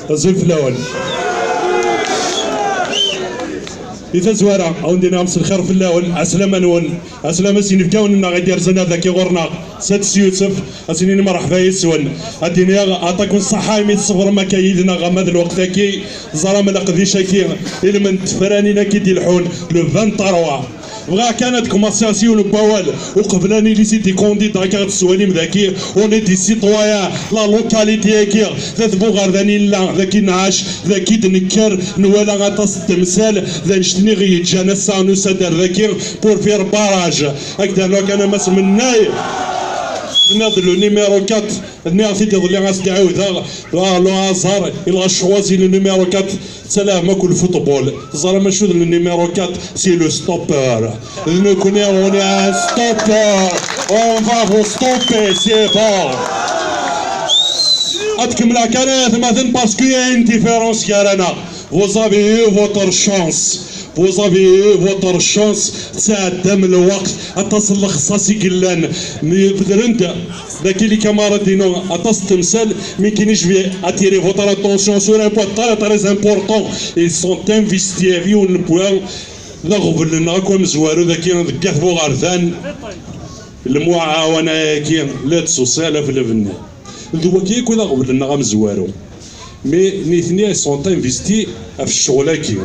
الزلف الاول إذا زوارا عندنا أمس الخير في الأول عسلامة نون عسلامة سين فكاون إننا غادي يرزنا ذاك غورنا سادس يوسف أسنين مرحبا يسون الدنيا عطاكم الصحة يميت صفر ما كايدنا غماد الوقت كي زرا من قديشا كي إلمن تفرانينا كي ديالحون لو 23 بغا كانت كوماسياسيون البوال وقبلاني لي سيتي كونديدا كاع السواليم ذاكي اوني دي سيتويا لا لوكاليتي كي ذات بوغارداني لا ذاكي نعاش ذاكي دنكر نوالا غاطاس التمثال ذا نشتني غي جانا سانو سادر ذاكي بور فير باراج هكذا لو كان ماس مناي ناضل لو نيميرو 4 ناضل في اللي غاسدي عاود لو هازار il a choisi le numéro 4 سلام ماكو الفوتبول زرا ما شو le numéro 4 c'est le stoppeur nous connaissons on est un stoppeur on va vous stopper c'est bon أتكمل كلام مثلا parce qu'il y a une différence كارنا vous avez eu votre chance vous avez eu votre chance تعدم الوقت اتصل الخصاصي قلان بدرنت ذاك اللي كاميرا دينو اتصل تمثال ما كاينش في اتيري فوتر اتونسيون سور ان بوان تري امبورطون ils sont investis في اون بوان نغبل لنا كوم زوارو ذاك ذكاث بوغارثان المعاونه كي لا سوسيال في الفن ذو كي كنا غبل لنا غمزوارو مي نيثني سون انفيستي في الشغل كي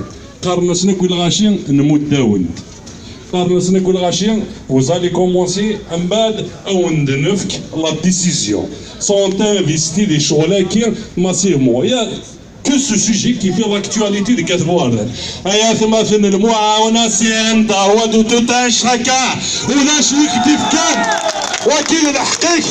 قارنسنا كل غاشي نموت داون قارنسنا كل غاشي vous allez commencer من بعد او ندنفك لا ديسيزيون سون انفيستي دي شغل كي ماسيفمون يا que ce sujet qui fait l'actualité de Katbouarden. Ayat مثل المعاونة سيندا ودو شاكا ولا شريك ديفكان وكيل الحقيق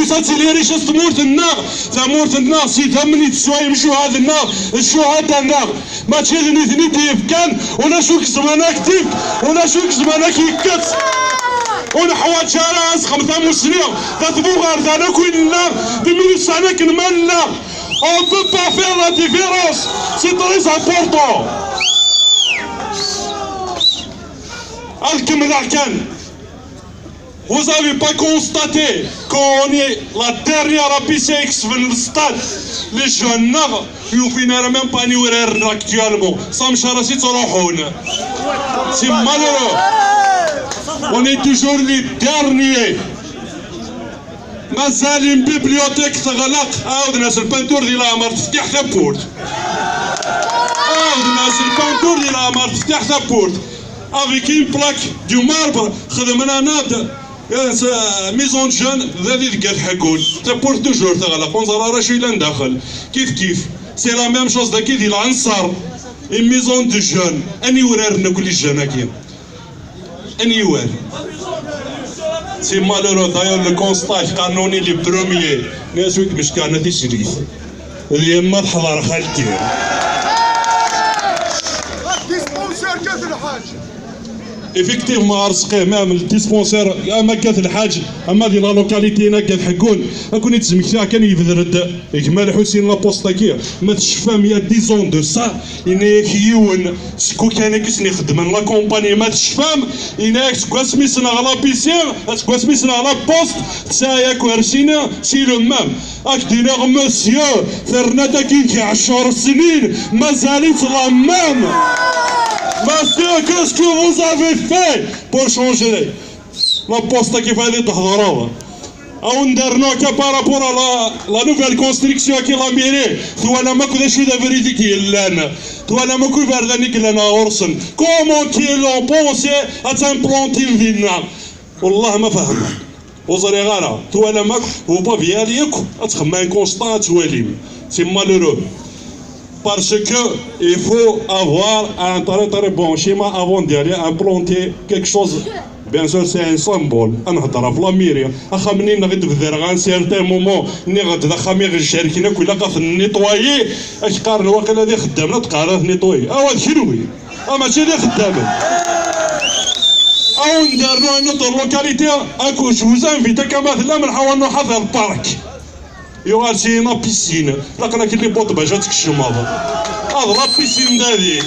يساتي لي ريش تمورت النار تمورت النار سي ثمني تسواي مشو هذا النار الشهداء النار ما تشغلني ثني ديفكان ولا شوك زمانك ديف ولا شوك زمانك يكت ونحوات شارع خمسة مسلمين تتبوغاردان كوين النار بمين سنة كنمان النار On ne peut pas faire la différence, c'est très important. Vous n'avez pas constaté qu'on est la dernière à PCX dans le stade. Les jeunes, ils ne finissent même pas ni ouvrir actuellement. Ça me charge de c'est malheureux. On est toujours les derniers. مازال البيبليوتيك تغلق عاود ناس البانتور ديال العمر تفتح ثابورت عاود ناس البانتور ديال العمر تفتح ثابورت افيك اون بلاك دو ماربر خدمنا ناد ميزون جون ذي ذكر حكون ثابورت توجور تغلق ونزر راه شويه داخل كيف سي لا ميم شوز داكي ديال العنصر اون ميزون دو جون اني ورارنا كل الجناكين اني وار C'est malheureux d'ailleurs le constat qu'on est les premiers. ناس ويك مش كانت تشريف. اللي ما تحضر خالتي. ديسبونسير كاث الحاج. effectivement ارسقيه مام الديسبونسير يا ما كاث الحاج اما دي لا لوكاليتي هنا كاث حكون اكون يتسمكتا كان يبذرد اكمال حسين لابوستاكي ما تشفام يا 10 ans de ça إنك يون سكو كان كسني خدم لا كومباني ما تشفام إنك سكو سميسنا على بيسير سكو سميسنا على بوست تسايا كوارسينا سي لو مام اك دينيغ مسيو ثرنا كي 10 سنين مازالت لا مام. Monsieur, qu'est-ce que vous avez fait pour changer la poste qui fallait تحضروها؟ أو ندرنو كبارابور على لا نوفيل كونستركسيون كي لا ميري توالا ماكو ذا شو ذا فيريتيكي لنا توالا ماكو فاردانيك لنا غرسن كومون كي لون بونسي اتامبلونتي فينا والله ما فهمنا وزري غانا توالا ماكو هو با فياليك اتخمم كونستان تواليم سي مالورو. Parce qu'il faut avoir un très bon schéma avant d'aller implanter quelque chose. Bien sûr, c'est un symbole. أنا هضرب لا ميريا. أخا منين نغد بذر غان سيرتان مومون نغد ذا خامي الشركة كلها قاف نيطوايي اش قارن واقيلا هذه خدامنا تقارن نيطوي. هذا شنوي؟ ماشي هذه خدامة. أو نديرو نوتر لوكاليتي أكو جوز انفيتا كمثلا من حاول نحط البارك. يوغال سي لا بيسين لقنا كي لي بوط باش تكشم هذا لا بيسين دادي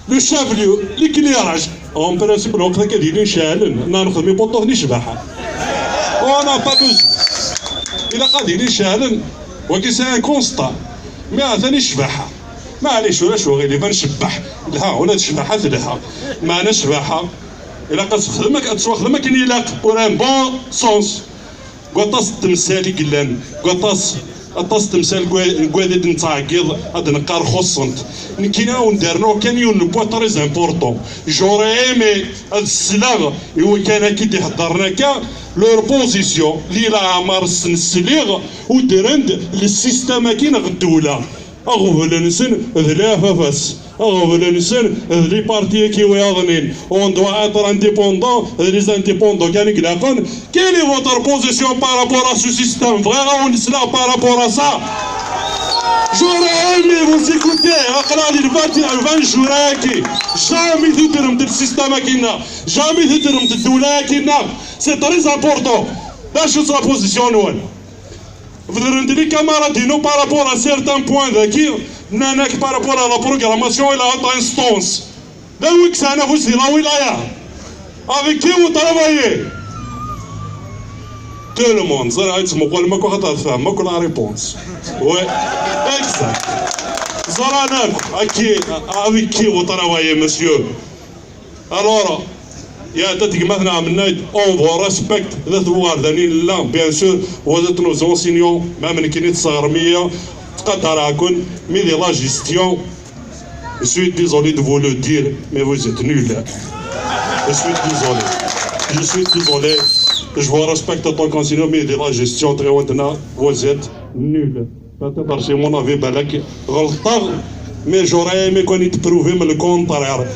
لو شافليو ليكليراج اون برانسيب الوقت هكا دايرين شاعلن انا نخدم بوطو ثني شباحه وانا با بوز الا قادرين شاعلن ولكن سي ان كونستا. ما ثاني شباحه معليش ولا شو غير نشبح لها ولا تشبحها لها معنا شباحه الا قاس خدمك تسوا خدمك نيلاق بور ان بون سونس قطاس التمثالي قلان قطاس تمثال كوادد نتاعقيض هاد نقار خصنت كينا وندارنو كان يون بوا تريز امبورطون جوري ايمي هاد السلاغ هو كان كي تيحضرنا كا لور بوزيسيون لي لا عمر السليغ ودرند للسيستم كاين الدوله أغفل نسن ذلا فافاس أغفل نسن ذلي بارتي كي وياضنين اون دوا اتر انديبوندون لي انديبوندون كان يقلاقون كاين لي فوتر بوزيسيون بارابور ا سو سيستم فريغ اون سلا بارابور ا سا جوراي مي فوز ايكوتي اقرا لي الفان جوراكي جامي تدرم د السيستم كينا جامي تدرم د الدوله كينا سي تريز امبورطون لا شو سا بوزيسيون وان les camarades nous par rapport à certains points d'acquis, par rapport à la programmation et à la haute instance. Là où que ça n'a pas été là où il y a. Avec qui vous travaillez? Tout le monde. Ça a été mon point de vue. Je vais la réponse. Oui, exact. Zaranak, avec qui vous travaillez, monsieur? Alors, il y a des gens on respecte les devoirs là, bien sûr, vous êtes nos enseignants, même les kinets sarmia, mais de la gestion, je suis désolé de vous le dire, mais vous êtes nuls. Je suis désolé, je vous respecte en tant qu'enseignant, mais de la gestion, très honnêtement, vous êtes nuls. Peut-être c'est mon avis, mais j'aurais aimé qu'on ait prouvé le contraire.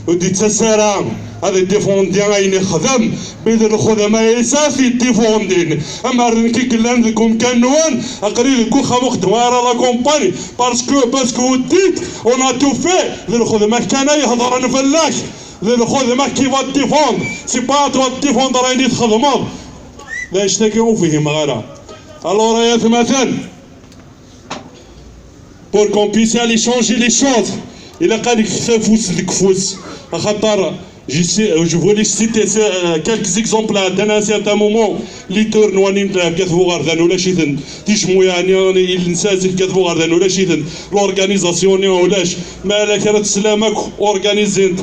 ودي تسارع هذا الديفوندين غاين يخدم بين الخدماء يسافي الديفوندين اما رنكي كلان لكم كانوان اقري لكم خمو خدمه لا كومباني باسكو ديت اون ا تو في للخدماء كان يهضر نفلاك للخدماء كيف ديفوند سي با تو ديفوند راني تخدموا لا يشتكيو فيه مغالا الوغ يا مثلا pour qu'on puisse aller changer les choses. Il a qu'à je voulais citer quelques exemples d'un un certain moment. Les tournois l'organisation organisée,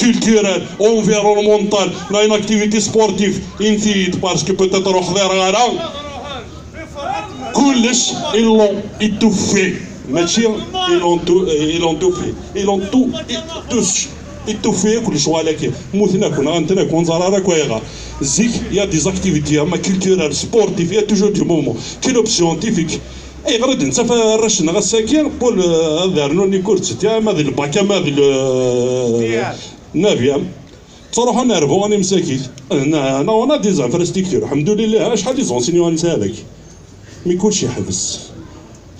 culturelle, environnementale, une activité sportive, parce que peut-être ils l'ont étouffé. Ils ont tout fait. Ils ont tout étouffé. Il y a des activités culturelles, sportives, il y a toujours du moment. Quelle option scientifique? اي غرد انت فرشنا غساكين قول هذا رنوني كورت تاع هذا الباكا هذا النافيام تروحوا نعرفوا راني مساكين انا دي زانفراستيكتور الحمد لله شحال دي زونسينيون نسالك مي كلشي يحبس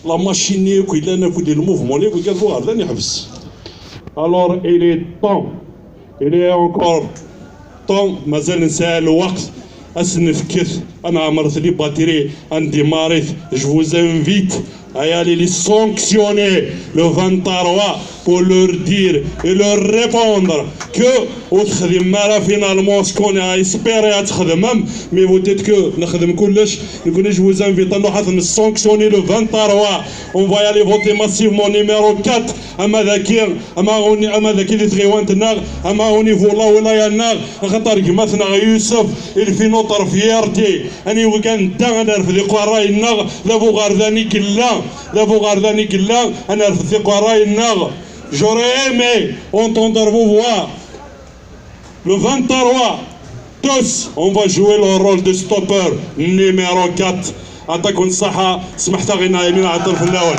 لا ماشيني وكاين لنا كل الموفمون اللي قال فوق هذا يحبس الور الي طون الي اونكور طون مازال نسال الوقت اسنفكر انا عمرت لي باتري عندي ماريث جو vous invite à aller les sanctionner le 23 pour leur dire et leur répondre que وتخدم مالا finalement ce qu'on a espéré تخدم mais peut-être que نخدم كلش نكون je vous invite à sanctionner le 23 on va y aller voter massivement numéro 4 اما ذاكي اللي تغيوانتنا اما au niveau لا ولا ينار خاطر كمثنا يوسف اللي في نوتر فيارتي اني وكان تاغنر في قراينا لا بوغارداني كلا انا في قراينا j'aurais aimé entendre vos voix le 23 tous on va jouer le rôle de stopper numéro 4 اعطاكم الصحه سمحت غير نايمين على الطرف الاول